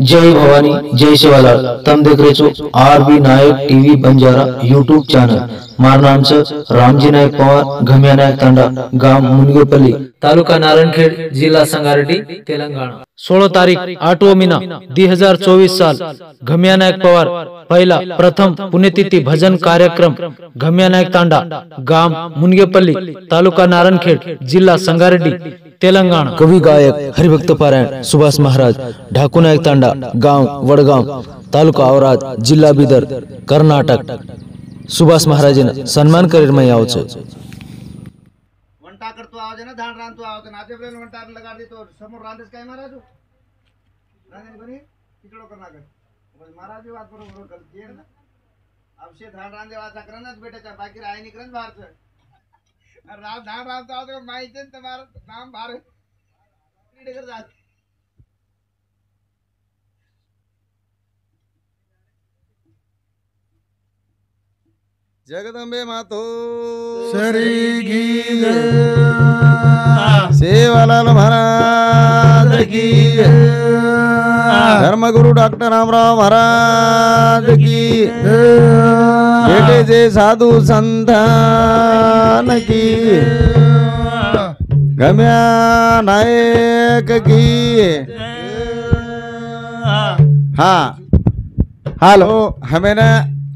जय भवानी जय शिवालाल। तम देख रहे છો आरबी नायक टीवी बंजारा यूट्यूब चॅनल। मार नाम से रामजी नायक पवार, घमिया नायक तांडा, गाव मुनगेपल्ली, तालुका नारायणखेड, जिल्हा संगारेड्डी, तेलंगणा। 16 तारीख 8वां महीना 2024 साल। घमिया नायक पवार पहिला प्रथम पुण्यतिथी भजन कार्यक्रम घमिया नायक तांडा, गाव मुनगेपल्ली, तालुका नारायणखेड, जिल्हा संगारेड्डी, तेलंगणा। कवि गायक हरिभक्त पारायण सुभाष महाराज, ढाकू नायक तांडा, गाव वडगाव, तालुका औराद, जिल्हा बिदर, कर्नाटक। सुभाष महाराजांना सन्मान करेल मैं आओ छे। वंटा करतो आवाज ना धान रांतो आवाज नाते प्लेन वंटा लगा दे तो समोर रांदेस काय महाराज रांदेन बनी तिकडो करना कर महाराज बात बरोबर कर दे ना अवश्य धान रांदे वाचा करनच बेटाच्या बाकी राय निकरन बाहेरच राव धान रांतो आवाज माहिती तुम्हाला नाम बाहेर नीट कर जात जगदंबे मातो श्री गीत सेवालाल महाराज की, धर्मगुरु डॉक्टर रामराव महाराज की, बेटे जे साधु संतान की, घमिया नायक की। हाँ हेलो हमें ना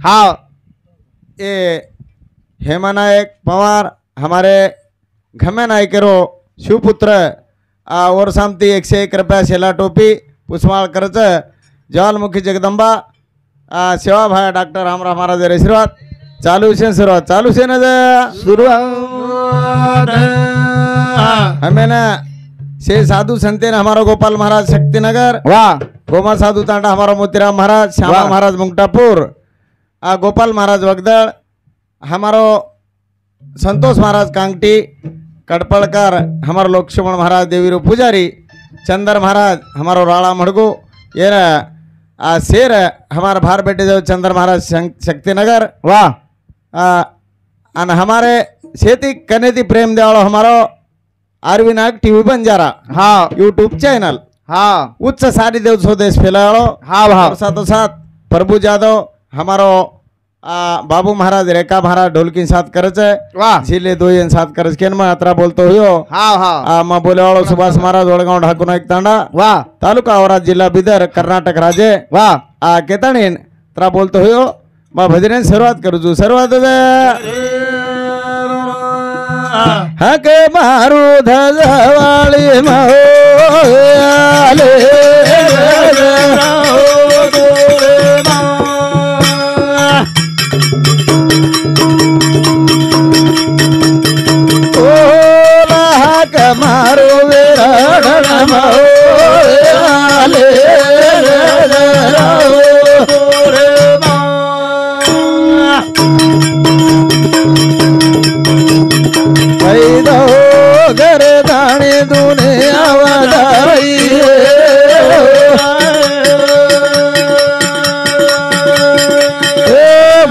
हाँ ये हेमा नायक पवार हमारे घमे नायकेरो शिवपुत्र और सामती 101 रुपया शेला टोपी पुष्माळ खर्च ज्वालमुखी जगदंबा सेवा भाई डॉक्टर रामराव महाराज आशीर्वाद चालू से सुरुवात ना शुरुआत हमें ना से साधु संते ने हमारा गोपाल महाराज शक्तिनगर, वाह गोमा साधु तांडा हमारा मोतीराम महाराज, श्यामा महाराज मुंगटापुर, गोपाल महाराज वगदड़, हमारो संतोष महाराज कांगटी कड़पड़कर, हमारो लक्ष्मण महाराज देवीरो पुजारी, चंदर महाराज हमारो राणा मड़गो, ये शेर हमारा भार बेटे जो चंदर महाराज शक्तिनगर, वाह अन हमारे शेती कनेती प्रेम देवालो हमारो आरबी नायक टीवी बंजारा, हाँ यूट्यूब चैनल, हाँ उच्च सारी देव स्वदेश फैलाओ, हाँ भाव साथों साथ प्रभु जादव हमारो बाबू महाराज रेखा महाराज ढोलकी साथ करच, वाह जिले 2 साथ करच केन में अतरा बोलतो हुयो, हाँ हाँ मैं बोले वालो सुभाष महाराज वडगाव ढाकू नायक तांडा, वाह तालुका औराद जिला बिदर कर्नाटक राज्य, वाह केतणीन तरा बोलतो हुयो मैं भजन शुरुआत करू छू। शुरुआत हक मारू धजवाली महोले मारो विराट महोले दो घर दाने दुनिया वाली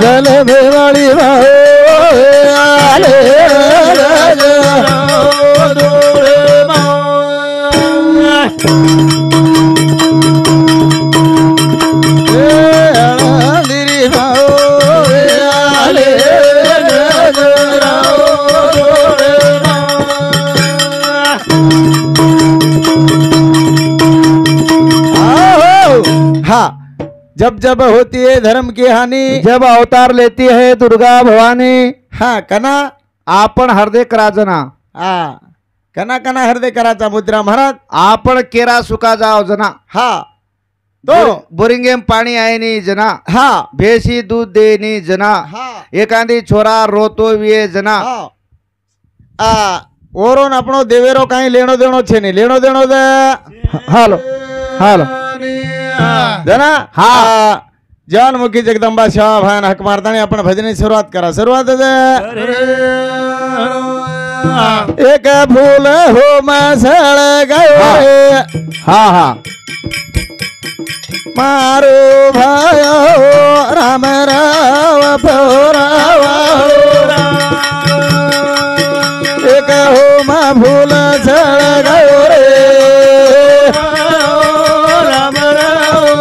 भल बेवाली जब जब होती है धर्म की हानि, जब अवतार लेती है दुर्गा भवानी, हाँ कना आपण हृदय कराजना, हाँ कना कना हृदय कराचा मुद्रा महाराज आपण केरा सुका जाओ जना, हाँ तो बोरिंगेम पाणी आहे नी जना, हाँ भेसी दूध दे नी जना, हाँ एकांदी छोरा रोतो विये जना, हाँ ओरोन अपनो देवेरो काई लेनो देनो छे नी लेनो देनो दे हालो हालो जना, हाँ ज्वालमुखी जगदंबा सेवा भान हक मारतानी आपण भजनी शुरुआत करा। शुरुआत एक फूल हो मसळ गए, हाँ हाँ मारो भयो राम राव पौरावा, एक हो मा फूल सळ गयो रे राम राव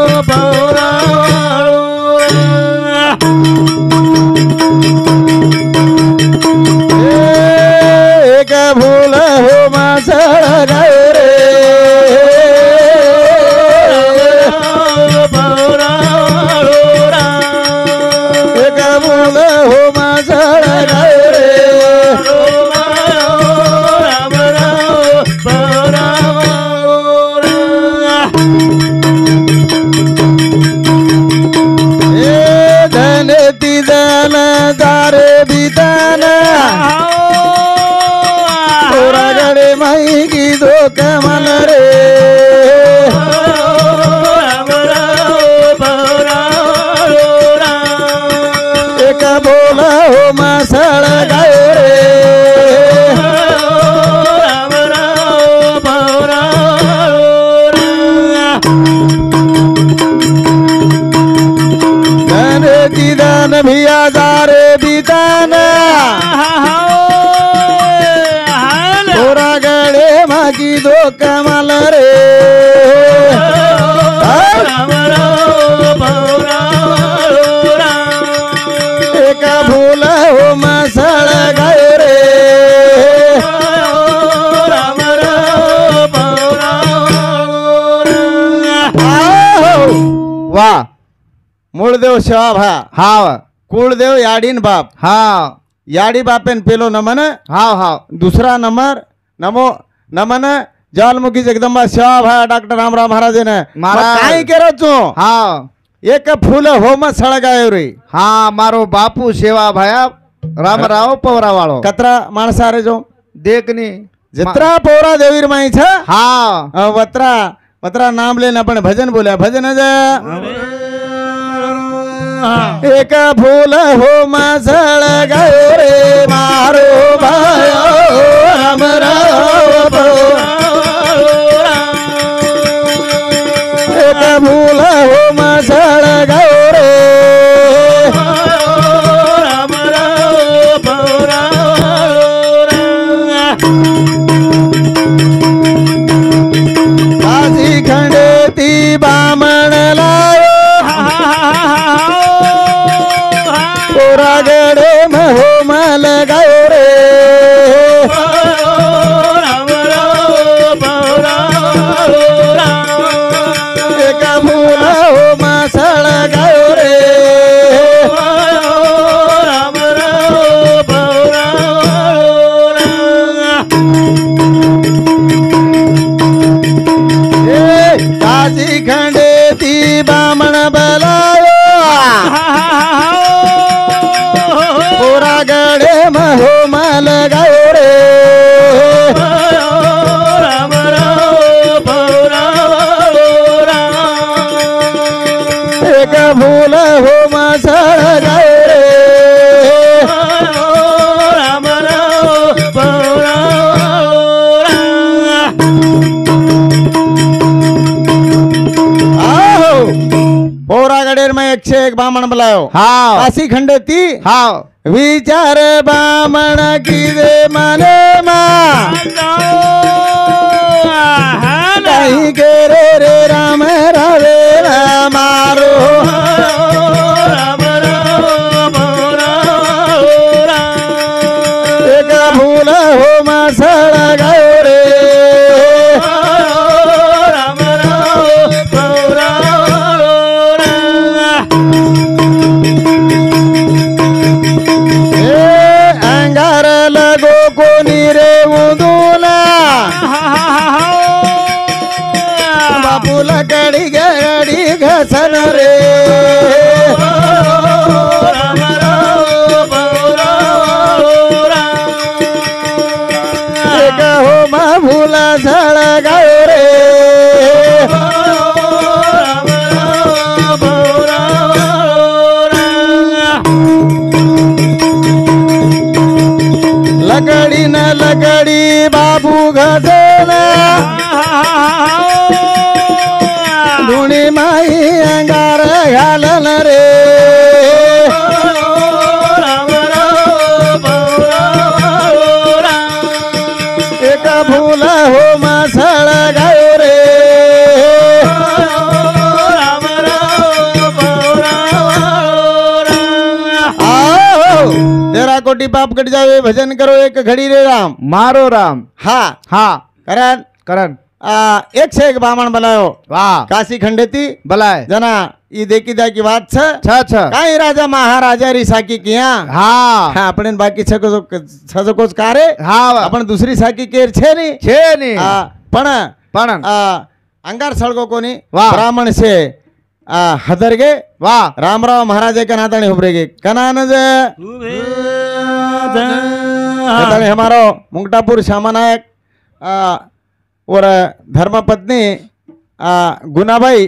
बदल दारे बिताना पोरागडे माई की दो कमल रे एक बोला हो मासळ गाय रे दान भिया दारे बिताना पोरागडे मागी दो कमल रे एक फूल हो मासळ गाय रे वा मूळदेव शिवाभा हाव कुळदेव याडीन बाप हाव याडी बापेन पेलो नमन हाव हाव दुसरा नंबर नमो नमन ज्वालमुखी जगदंबा शिवाभा डॉक्टर रामराव महाराज ने महाराज. काय करो तू हाव एक फूल होम सळगायो रे हा मारो बापू सेवा भाया रामराव पवरावाळो कतरा माणसा रे जो देखनी जत्रा पोरा देवीर माई छ हाव वत्रा वत्रा नाम लेने अपन भजन बोल्या भजन जा एक फूल हो मासळ गायो रे मारो भायो रामराव एक फूल हो मासळ गायो रे काशी खंडेती बामण लायो पोरागडे महो मल गायो रे एक फूल हो मासळ गायो रे काशी खंडेती बामण बलायो पोरागडे महो मल गायो रे एक फूल हो मासळ गायो रे आहो पोरागडेर में 101 बामण बलायो हाव काशी खंडेती हाव विचार बामण की दे मने मा कहीं के रे राम रावे मारो एक फूल हो मासळ गायो रे अंगार लगो कोणी रे उदूला बापूला कडी गडी घसन रे एक हो मा फुला झळ गायो रे लकडी न लकडी बाबू घसना धुणी माई अंगार घालन रे एक फूल हो मासळ गायो रे आओ तेरा कोटी पाप कट जावे भजन करो एक घड़ी रे राम मारो राम हा हा करण करण 101 बामण बलायो वाह काशी खंडेती बलाय जना ई देखी दाकी बात छ छ छ काही राजा महाराजा री साकी किया हा हा आपण बाकी छजकोच कारे हाव आपण दुसरी साकी केर छे नी छे नी पण पण अंगार सळगो कोणी वाह. ब्राह्मण से हदरगे वाह रामराव महाराज का नाताणी हुबरेगे कनानज हमारो मुंगटापुर श्यामा नायक और धर्मपत्नी गुनाबाई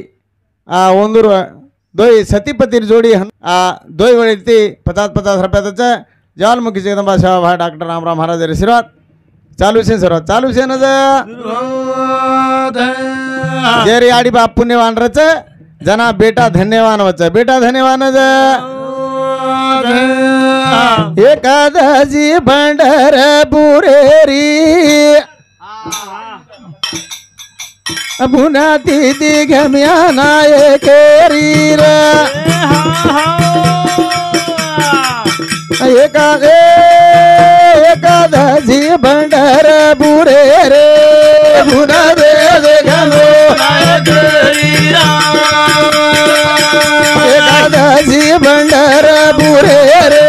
ओंदूर दोई सतीपति जोड़ी दोई वळी 50-50 रुपयाचा ज्वालमुखी जगदंबा सेवा भाई डॉक्टर रामराव महाराज आशीर्वाद चालू से सर्व चालू से न जेरी आडी बाप पुण्यवान रच जना बेटा धन्यवान वच बेटा धन्यवान एकादशी भंडार बुरेरी पुन्हा ती घम्या नायकेरी एकादशी भंडार बुरे रे पुन्हा दे घम्यो एकादशी भंडार बुरे रे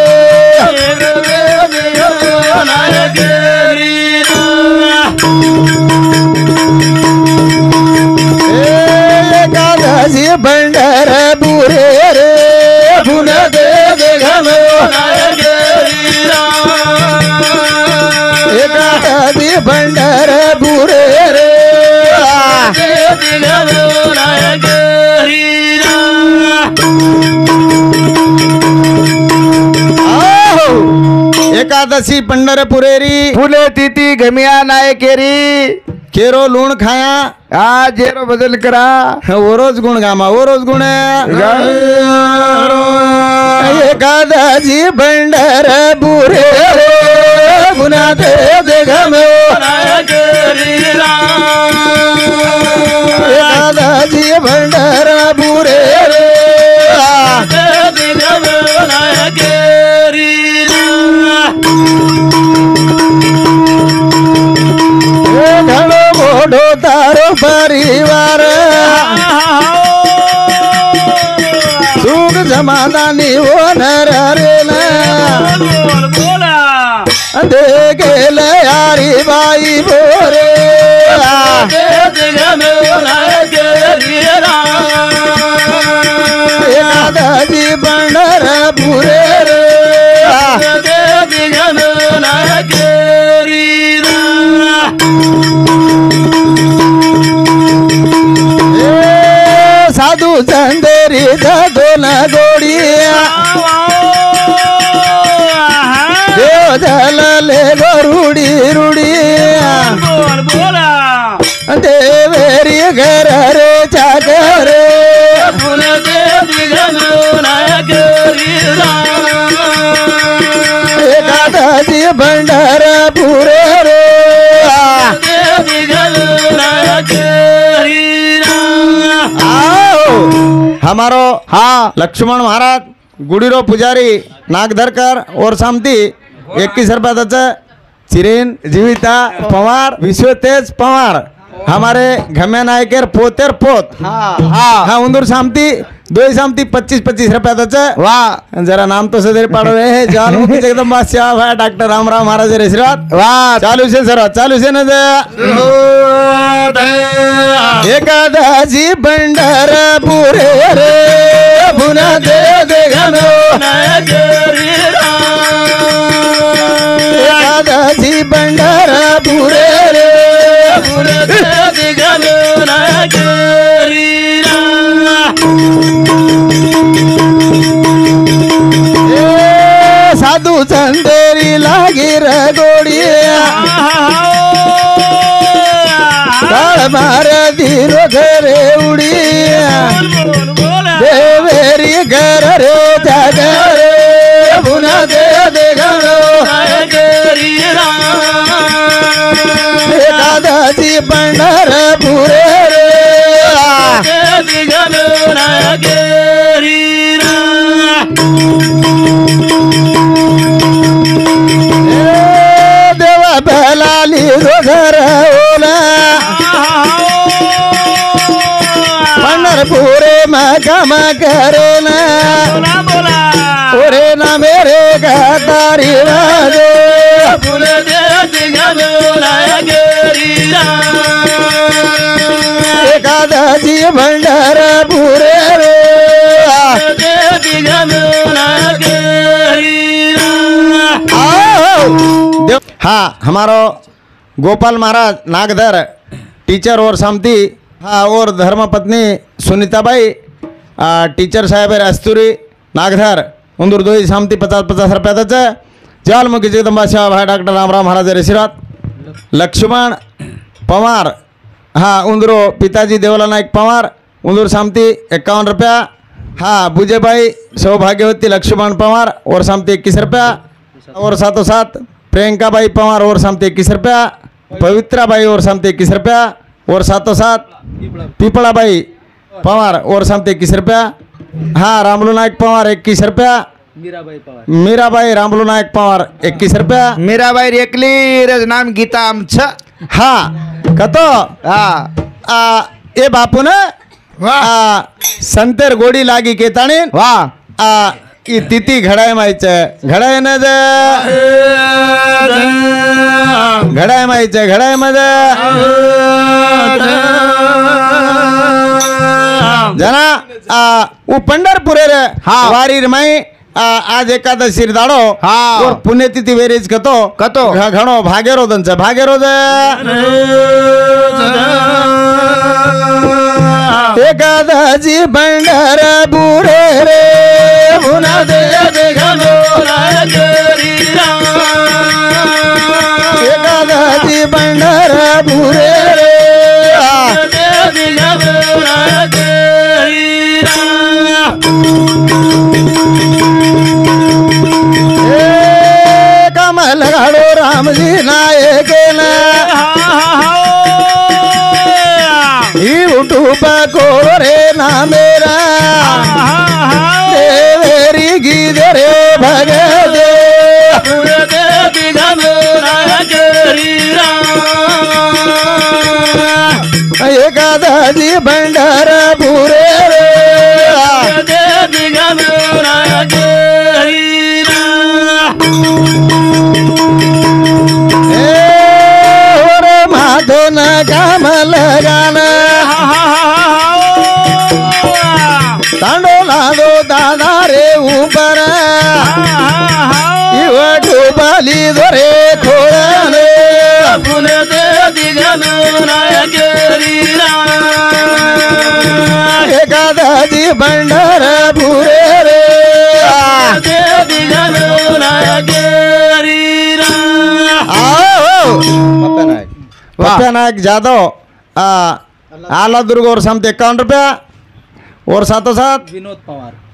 एकादशी भंडार बुरे रे पुन्हा दे घम्यो एकादशी भंडार बुरे रे एकादशी पंढरपुरेरी फुले तिथी घमिया नायकेरी केरो लूण खाया जेरो बदल करा वो रोज गुण गामा वो रोज गुण एकादशी भंडार बुरे रे गुना दे घम्यो एकादशी भंडार बुरे रे घणो मोढो तारो परिवार सुख समाधानी वो नर रे दे गेल यारी बाई बोरे एकादशी भंडार बुरे रे साधू चंदेरी दोन गोडिया देव झाले रुडी रुडी देवेरी घर रे चाकर एकादशी भंडार पुरे रे आओ हमारो हाँ लक्ष्मण महाराज गुड़ीरो पुजारी नागधरकर और सामती 21 रुपयाचा चिरेन जीविता पवार विश्वतेज पवार हमारे घम्या नायकेर पोतेर पोत हाँ उंदूर सामती दो सामती 25-25 रुपयाचा वाह जरा नाम तो सदर पाड़ो है ज्वालमुखी जगदंबा सेवा भाई डॉक्टर रामराव महाराज आशीर्वाद वाह चालू से सर चालू से न एकादशी भंडार पुरे रे पुन्हा दे घम्यो एकादशी भंडार पुरे रे साधू चंदेरी लागी रगोडिया मार दिनो घरे उड़िया देवेरी घर रे जागरे पुन्हा दे घम्यो एकादशी भंडार पुरे रे देवा भलाली घर ओला पंढरपुरे मगमा करेना ओरे ना मेरे गदारी वादे एकादशी भंडार पुरे रे हाँ हमारो गोपाल महाराज नागधर टीचर और समती हाँ और धर्मपत्नी सुनीताबाई टीचर साहेब अस्तुरी नागधर उंदूर दो समती 50-50 रुपये दच ज्वालमुखी जगदंबा सेवा भाई डॉक्टर रामराव महाराज आशीर्वाद लक्ष्मण पवार हाँ उंदरो पिताजी देवला नायक पवार उंदूर समती 51 रुपया हाँ बुजेबाई सौभाग्यवती लक्ष्मण पवार और समती 21 रुपया और साथों साथ प्रियंका बाई पवार और समती 21 रुपया पवित्रा बाई और समती 21 रुपया और साथों साथ पीपड़ा बाई पवार और समती 21 रुपया हाँ रामलू नायक पवार 21 रुपया मीराबाई रामलू नायक पवार 21 रुपया मीराबाई रेकली रज नाम गीता आमच हाँ कतो हाँ ए बापू ने संतेर गोडी लागी केताणी वाह ई तिथी घडाय माहिती घडाय न घडाय माहिती घडाय मध्ये जना वो पंढरपुरे रे हाँ. वारी माई आज एकादशी दाडो हाँ. और पुण्यतिथी वेरेज कतो कतो घणो भागेरो दंच भागेरो एकादशी पंढर बुरे रे पुन्हा दे एकादशी पंढर बुरे रे कमल घाड़ो रामजी नायक यूट्यूब को रे ना मेरा देवेरी गीत रे भगत एकादशी भंडार पूरे रे माधो न काम लगाना तांडो लादो दादा रे ऊपर डूबाली धरे खोळाने एकादशी भंडार पुरे रे पप्पा नायक जादव आला दुर्ग और समते 51 रुपया और साथों साथ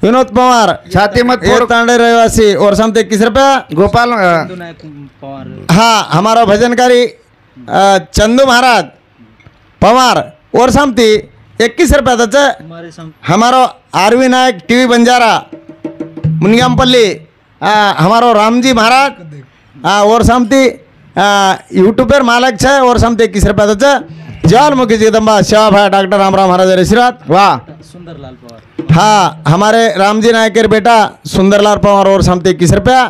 विनोद पवार छाती मत फोड़ तांडे रहवासी और समते 21 रुपया गोपाल हाँ हमारा भजनकारी चंदू महाराज पवार और समती 21 रुपया दच हमारो आरवी नायक टीवी बंजारा मुनिगामपल्ली हमारो रामजी महाराज और समती यूट्यूबर मालक छे और समती 21 रुपया दच ज्वालमुखी जगदंबा सेवा भाई डॉक्टर रामराव महाराज आशीर्वाद वाह सुंदरलाल पवार हाँ हमारे रामजी नायकेर बेटा सुंदरलाल पवार और समती 21 रुपया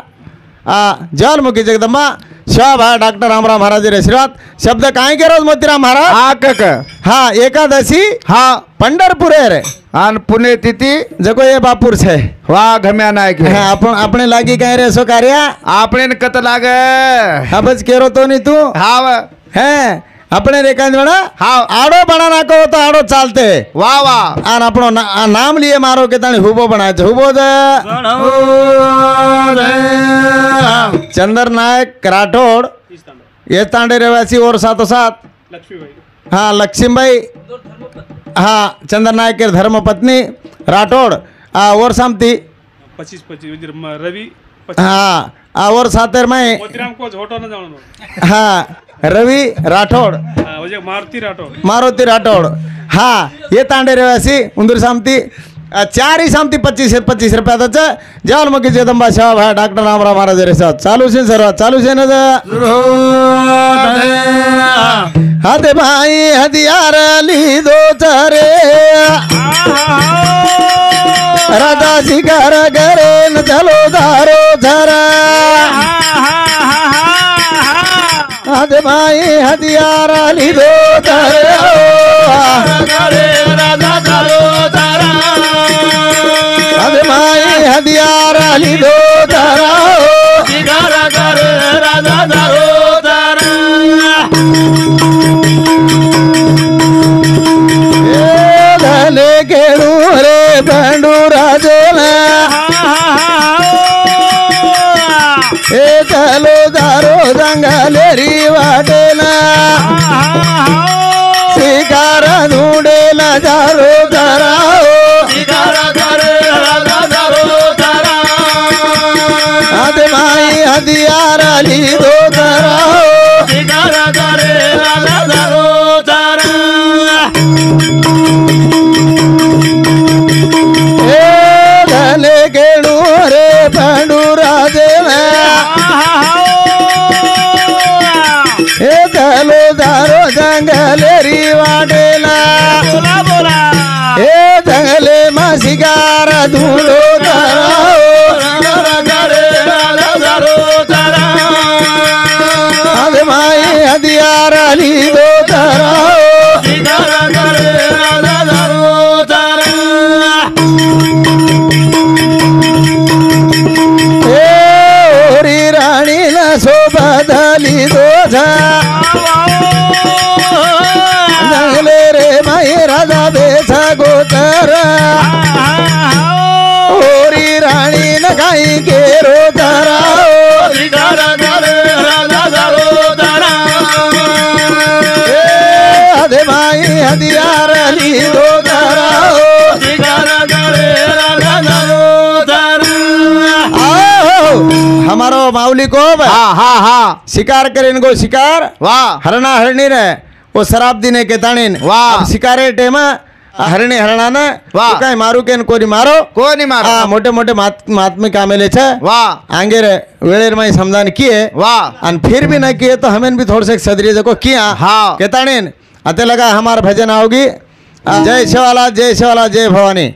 ज्वालमुखी जगदंबा सेवा भाई डॉक्टर रामराव महाराज आशीर्वाद शब्द काय के रोज मोतीराम महाराज हाँ कक हाँ एकादशी हाँ पंढरपुर रे आन पुण्यतिथि जको ये बापुर छे वाह घम्या नायक हाँ अपने लागी कह रे सो कार्य आपने न कत लागे अबज केरो तो नहीं तू हाँ है अपने रेखा बना हाँ आड़ो बना नाको तो आड़ो चालते वाह वाह आन अपनो नाम लिए मारो के तानी हुबो बनाए छे हुबो दे चंद्र नायक राठौड़ ये तांडे रहवासी और साथों साथ हाँ लक्ष्मीबाई हाँ चंद्र नायक के धर्म पत्नी राठौड़ और समती 25 रवि हाँ और साथेर में मोतीराम को झोटो न जानो हाँ रवि राठौड़ मारुति राठौड़ हाँ ये तांडे रहवासी उंदूर समती 4 ही समती 25 रुपया दच ज्वालमुखी जगदंबा सेवा भाई डॉक्टर रामराव महाराज रे साथ चालू से सर्व चालू से न हाथे भाई हथियार ली दो चरे राधा शिकार करे न चलो दारो झरा हाथे भाई हथियार ली दो चरे हाथे भाई हथियार ली दो चरा गेणू रे पंडूरा देला हे चलो दारो जंगलेरी वाटेला शिकार ढूंढेला जारो जराओ आदे माई हदियार ली दो जराओ धने गेणू रे पंडूरा देला हे चलो दारो जंगलेरी वाटेला हे जंगले मा शिकार ढूंढो जराओ आदे माई हदियार ली दो जराओ सोबदली दोझा जंगले रे माई राजा बेसा गोतर होरी राणी न काही केरो धराओ आधे माई हदियार ली दो धराओ हमारो माउली को शिकार करे इनको शिकार वाह हरणा हरणी रे वो शराब दीने के ताणीन वाह शिकारे टेम हरणी हरणाने वाह काय मारू के कोनी मारो मोटे मोटे महात्मे कामेले छे वाह आंगे रे वेळेर माई समझान किए वाह अन फिर भी न किए तो हमें भी थोड़े से सदरी देखो किया के ताणीन अते लगा हमार भजन आओगी जय शिवाला जय भवानी।